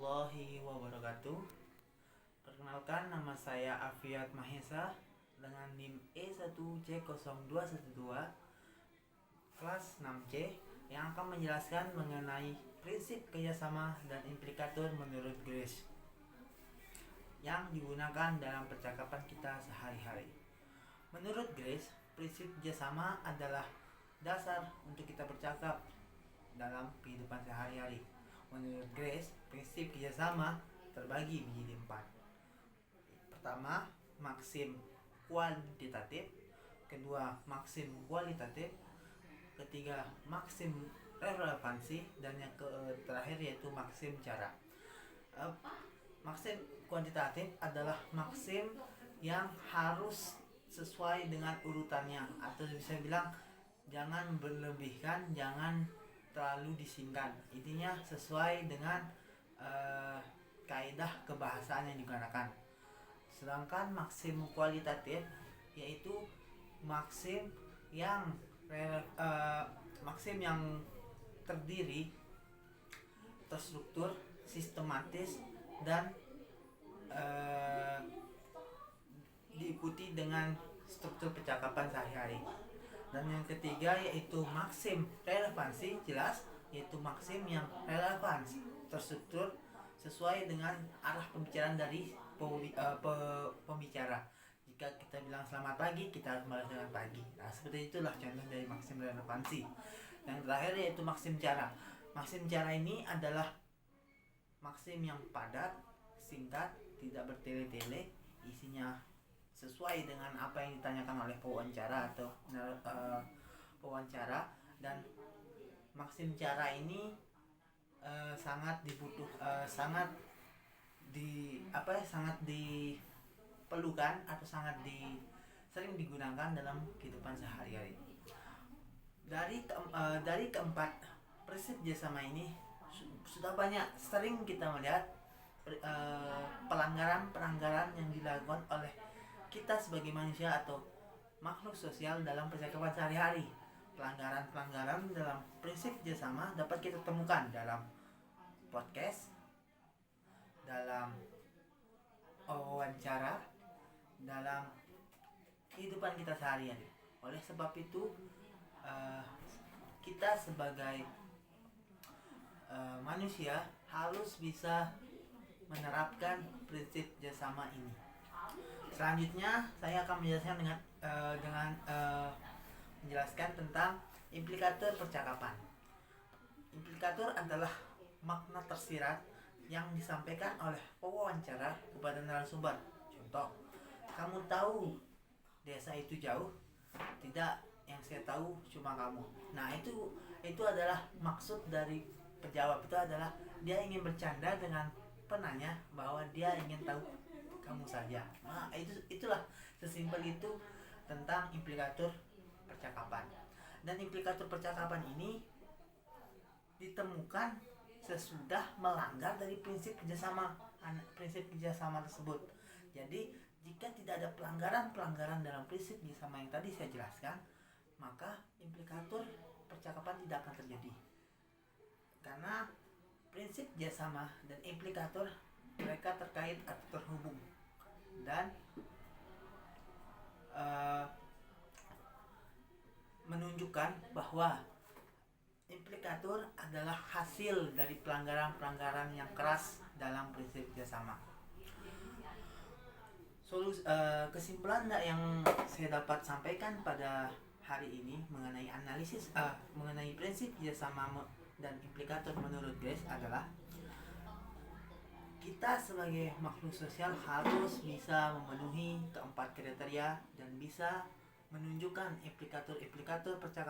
warahmatullahi wabarakatuh. Perkenalkan, nama saya Afiat Mahesa dengan NIM E1C0212 kelas 6C yang akan menjelaskan mengenai prinsip kerjasama dan implikator menurut Grace yang digunakan dalam percakapan kita sehari-hari. Menurut Grace, prinsip kerjasama adalah dasar untuk kita bercakap dalam kehidupan sehari-hari. Menurut Grace, prinsip kerjasama terbagi menjadi 4. Pertama, maksim kuantitatif. Kedua, maksim kualitatif. Ketiga, maksim relevansi. Dan yang terakhir yaitu maksim cara. Maksim kuantitatif adalah maksim yang harus sesuai dengan urutannya, atau bisa bilang jangan berlebihkan, jangan terlalu disingkat. Intinya sesuai dengan kaidah kebahasaan yang digunakan. Sedangkan maksim kualitatif yaitu maksim yang terdiri, terstruktur, sistematis, dan diikuti dengan struktur percakapan sehari-hari. Dan yang ketiga yaitu maksim relevansi, jelas, yaitu maksim yang relevan, terstruktur, sesuai dengan arah pembicaraan dari pembicara. Jika kita bilang selamat pagi, kita harus membalas dengan pagi. Nah, seperti itulah contoh dari maksim relevansi. Yang terakhir yaitu maksim cara. Maksim cara ini adalah maksim yang padat, singkat, tidak bertele-tele, isinya sesuai dengan apa yang ditanyakan oleh pewawancara atau pewawancara. Dan maksim cara ini sangat diperlukan atau sering digunakan dalam kehidupan sehari-hari. Dari keempat prinsip kerjasama ini sudah banyak sering kita melihat pelanggaran yang dilakukan oleh kita sebagai manusia atau makhluk sosial dalam percakapan sehari-hari. Pelanggaran dalam prinsip kerjasama dapat kita temukan dalam podcast, dalam wawancara, dalam kehidupan kita sehari-hari. Oleh sebab itu, kita sebagai manusia harus bisa menerapkan prinsip kerjasama ini. Selanjutnya saya akan menjelaskan dengan menjelaskan tentang implikator percakapan. Implikator adalah makna tersirat yang disampaikan oleh pewawancara kepada narasumber. Contoh, kamu tahu desa itu jauh? Tidak, yang saya tahu cuma kamu. Nah, itu adalah maksud dari penjawab. Itu adalah dia ingin bercanda dengan penanya bahwa dia ingin tahu kamu saja. Nah, itulah sesimpel itu tentang implikator percakapan. Dan implikator percakapan ini ditemukan sesudah melanggar dari prinsip kerjasama tersebut. Jadi jika tidak ada pelanggaran dalam prinsip kerjasama yang tadi saya jelaskan, maka implikator percakapan tidak akan terjadi. Karena prinsip kerjasama dan implikator mereka terkait atau terhubung, dan menunjukkan bahwa implikator adalah hasil dari pelanggaran yang keras dalam prinsip kerjasama. Kesimpulan yang saya dapat sampaikan pada hari ini mengenai analisis mengenai prinsip kerjasama dan implikator menurut Grace adalah kita sebagai makhluk sosial harus bisa memenuhi keempat kriteria dan bisa menunjukkan implikator percakapan